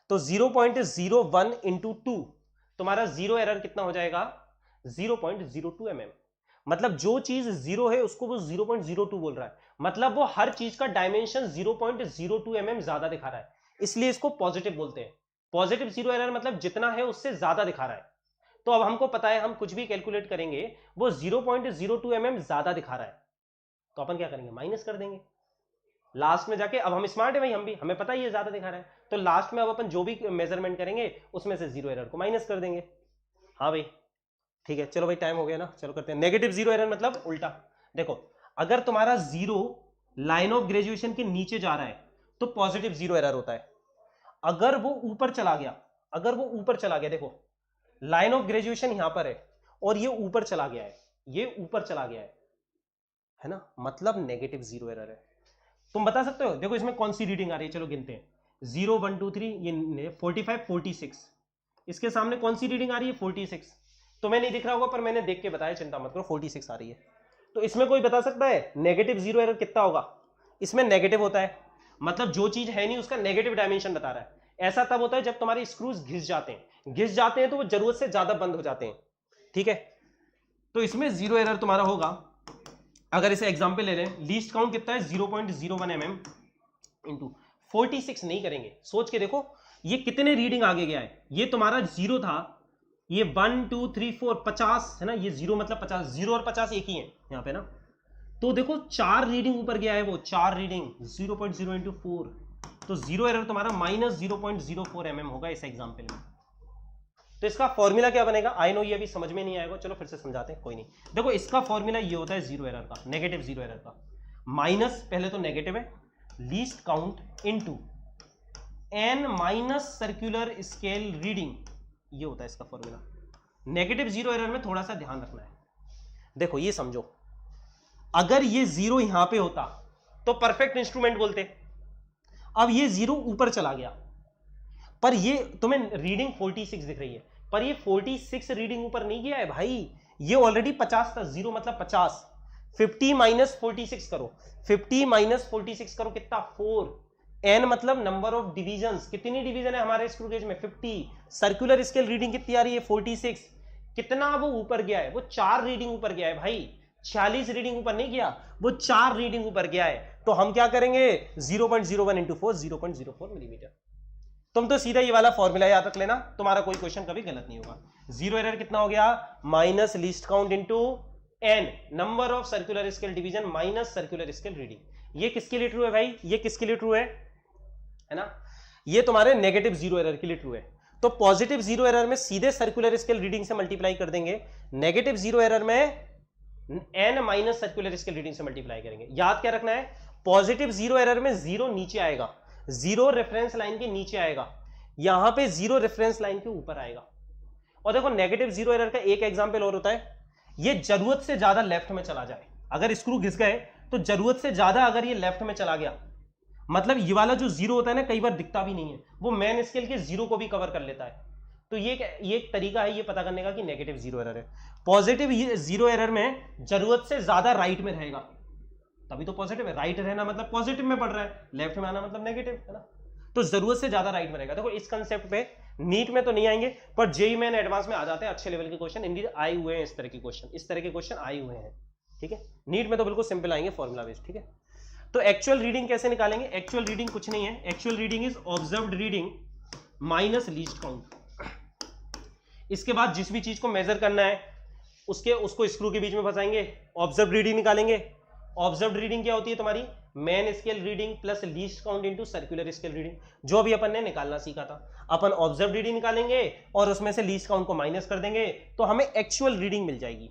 तो 0.01 इंटू 2 तुम्हारा जीरो एरर कितना हो जाएगा? 0.02 mm। मतलब जो चीज जीरो है उसको वो 0.02 बोल रहा है, मतलब वो हर चीज का डायमेंशन 0.02 mm ज्यादा दिखा रहा है, इसलिए इसको पॉजिटिव बोलते हैं। पॉजिटिव जीरो एरर मतलब जितना है उससे ज्यादा दिखा रहा है। तो अब हमको पता है हम कुछ भी कैलकुलेट करेंगे वो 0.02 mm ज्यादा दिखा रहा है, तो अपन क्या करेंगे? माइनस कर देंगे लास्ट में जाके। अब हम स्मार्ट है भाई, हम भी, हमें पता है ये ज्यादा दिखा रहा है, तो लास्ट में अब अपन जो भी मेजरमेंट करेंगे उसमें से जीरो एरर को माइनस कर देंगे। हाँ भाई ठीक है, चलो भाई टाइम हो गया ना, चलो करते हैं। नेगेटिव जीरो एरर मतलब उल्टा। देखो अगर तुम्हारा जीरो लाइन ऑफ ग्रेजुएशन के नीचे जा रहा है तो पॉजिटिव जीरो एरर होता है। अगर वो ऊपर चला गया, अगर वो ऊपर चला गया, देखो लाइन ऑफ ग्रेजुएशन यहां पर है और ये ऊपर चला गया है, ये ऊपर चला गया है ना, मतलब नेगेटिव जीरो एरर है। तुम बता सकते हो? देखो इसमें कौन सी रीडिंग आ रही है, चलो गिनते हैं। 0 1 2 3, ये 45 46, इसके सामने कौन सी रीडिंग आ रही है? 46। तुम्हें नहीं दिख रहा होगा पर मैंने देख के बताया, चिंता मत करो, 46 आ रही है। तो इसमें कोई बता सकता है नेगेटिव जीरो एरर कितना होगा? इसमें नेगेटिव होता है, मतलब जो चीज है नहीं उसका नेगेटिव डायमेंशन बता रहा है। ऐसा तब होता है जब तुम्हारे स्क्रूज घिस जाते हैं तो वो जरूरत से ज्यादा बंद हो जाते हैं। ठीक है, तो इसमें जीरो एरर तुम्हारा होगा अगर इसे एग्जाम्पल ले रहे हैं, लीस्ट काउंट कितना है 0.01 mm इंटू 46 नहीं करेंगे, सोच के देखो ये कितने रीडिंग आगे गया है। ये तुम्हारा 0 था, ये 1 2 3 4 50 है ना, ये 0 मतलब 50, 0 और 50 एक ही है यहाँ पे ना। तो देखो 4 रीडिंग ऊपर गया है, वो 4 रीडिंग 0.0 इंटू 4, तो जीरो एरर तुम्हारा -0.04 mm होगा इस एग्जाम्पल में। तो इसका फॉर्मूला क्या बनेगा, आई नो ये अभी समझ में नहीं आएगा, चलो फिर से समझाते हैं, कोई नहीं। देखो इसका फॉर्मूला ये होता है जीरो एरर का, नेगेटिव जीरो एरर का, माइनस पहले तो नेगेटिव है, least count into n minus circular scale reading, ये होता है इसका फॉर्मूला। नेगेटिव जीरो एरर में थोड़ा सा ध्यान रखना है। देखो ये समझो, अगर ये जीरो यहां पे होता तो परफेक्ट इंस्ट्रूमेंट बोलते, अब ये जीरो ऊपर चला गया, पर ये तुम्हें रीडिंग 46 दिख रही है, पर ये 46 रीडिंग ऊपर नहीं गया है भाई, ये ऑलरेडी 50 था, जीरो मतलब 50, 50 माइनस 46 करो, 50 माइनस 46 करो कितना 4, एन मतलब नंबर ऑफ डिविजन्स, कितनी डिवीजन है हमारे स्क्रू गेज में 50, सर्कुलर स्केल रीडिंग कितनी आ रही है 46, कितना वो ऊपर गया है, वो 4 रीडिंग ऊपर गया है भाई, 46 रीडिंग ऊपर नहीं गया, वो 4 रीडिंग ऊपर गया है। तो हम क्या करेंगे 0.01 इंटू 4, 0.04 मिलीमीटर। तुम तो सीधा ये वाला फॉर्मूला याद रख लेना, तुम्हारा कोई क्वेश्चन कभी गलत नहीं होगा। जीरो एरर कितना हो गया, minus least count into n number of circular scale division minus circular scale reading. ये किसके लिए ट्रू है भाई, ये किसके लिए ट्रू है ना, ये तुम्हारे नेगेटिव जीरो एरर के लिए ट्रू है। तो पॉजिटिव जीरो एरर में सीधे सर्कुलर स्केल रीडिंग से मल्टीप्लाई कर देंगे, नेगेटिव जीरो एरर में n minus circular scale reading से मल्टीप्लाई करेंगे। याद क्या रखना है, पॉजिटिव जीरो एरर में जीरो नीचे आएगा, जीरो रेफरेंस लाइन के नीचे आएगा, यहां पे जीरो रेफरेंस लाइन के ऊपर आएगा। और देखो नेगेटिव जीरो एरर का एक एग्जांपल और होता है, ये जरूरत से ज्यादा लेफ्ट में चला जाए, अगर स्क्रू घिस गए तो जरूरत से ज्यादा अगर ये लेफ्ट में चला गया, मतलब ये वाला जो जीरो होता है ना कई बार दिखता भी नहीं है, वो मेन स्केल के जीरो को भी कवर कर लेता है। तो ये एक तरीका है ये पता करने का कि नेगेटिव जीरो एरर है। पॉजिटिव जीरो एरर में जरूरत से ज्यादा राइट में रहेगा, तभी तो पॉजिटिव है, राइट रहना मतलब पॉजिटिव में पढ़ रहा है, लेफ्ट में आना मतलब नेगेटिव है ना, तो जरूरत से ज्यादा राइट में रहेगा। देखो इस कंसेप्ट पे नीट में तो नहीं आएंगे, पर जेई में एडवांस में आ जाते हैं अच्छे लेवल के क्वेश्चन, इंडिया आए हुए हैं इस तरह के क्वेश्चन, इस तरह के क्वेश्चन आए हुए हैं, ठीक है। नीट में तो बिल्कुल सिंपल आएंगे फॉर्मूला बेस्ड, ठीक है। तो एक्चुअल रीडिंग कैसे निकालेंगे, एक्चुअल रीडिंग कुछ नहीं है, actual reading is observed reading minus least count. इसके बाद जिस भी चीज को मेजर करना है उसको स्क्रू के बीच में फंसाएंगे, ऑब्जर्व रीडिंग निकालेंगे। ऑब्जर्व रीडिंग क्या होती है तुम्हारी, main scale reading plus least count into circular scale reading, जो भी अपन ने निकालना सीखा था। अपन ऑब्जर्व रीडिंग निकालेंगे और उसमें से लीस्ट काउंट को माइनस कर देंगे, तो हमें एक्चुअल रीडिंग मिल जाएगी,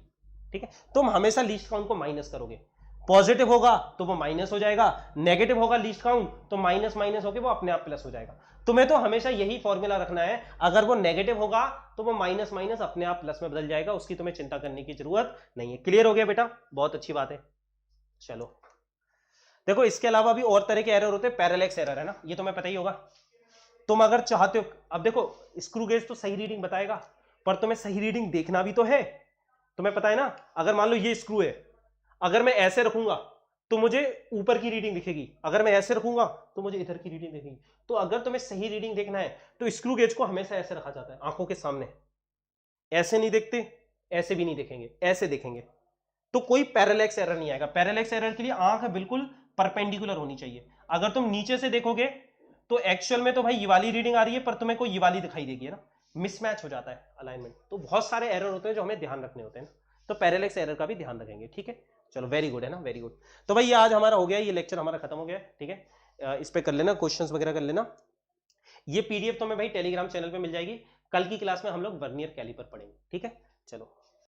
ठीक है। तुम हमेशा लीस्ट काउंट को माइनस करोगे, पॉजिटिव होगा तो वो माइनस हो जाएगा, नेगेटिव होगा लीस्ट काउंट तो माइनस माइनस होकर वो अपने आप प्लस हो जाएगा। तुम्हें तो हमेशा यही फॉर्मूला रखना है, अगर वो नेगेटिव होगा तो वो माइनस माइनस अपने आप प्लस में बदल जाएगा, उसकी तुम्हें चिंता करने की जरूरत नहीं है। क्लियर हो गया बेटा, बहुत अच्छी बात है। चलो देखो इसके अलावा भी और तरह के एरर होते हैं, पैरेलैक्स एरर है ना, ये तुम्हें पता ही होगा। तुम अगर चाहते हो, अब देखो स्क्रू गेज तो सही रीडिंग बताएगा, पर तुम्हें सही रीडिंग देखना भी तो है, तुम्हें पता है ना। अगर मान लो ये स्क्रू है, अगर मैं ऐसे रखूंगा तो मुझे ऊपर की रीडिंग दिखेगी, अगर मैं ऐसे रखूंगा तो मुझे इधर की रीडिंग दिखेगी। तो अगर तुम्हें सही रीडिंग देखना है तो स्क्रू गेज को हमेशा ऐसे रखा जाता है, आंखों के सामने, ऐसे नहीं देखते, ऐसे भी नहीं देखेंगे, ऐसे देखेंगे, तो कोई पैरेलैक्स एरर नहीं आएगा। पैरेलैक्स एरर के लिए आंख बिल्कुल परपेंडिकुलर होनी चाहिए। अगर तुम नीचे से देखोगे तो एक्चुअल में तो भाई ये वाली रीडिंग आ रही है, पर तुम्हें कोई ये वाली दिखाई देगी, है ना, मिसमैच हो जाता है अलाइनमेंट। तो बहुत सारे एरर होते हैं जो हमें ध्यान रखने होते हैं, तो पैरेलैक्स एरर का भी ध्यान रखेंगे, ठीक है। चलो वेरी गुड है ना, वेरी गुड। तो भाई ये आज हमारा हो गया, ये लेक्चर हमारा खत्म हो गया, ठीक है। इस पे कर लेना क्वेश्चंस वगैरह कर लेना। ये पीडीएफ तुम्हें भाई टेलीग्राम चैनल पे मिल जाएगी। कल की क्लास में हम लोग वर्नियर कैलिपर पढ़ेंगे, ठीक है। चलो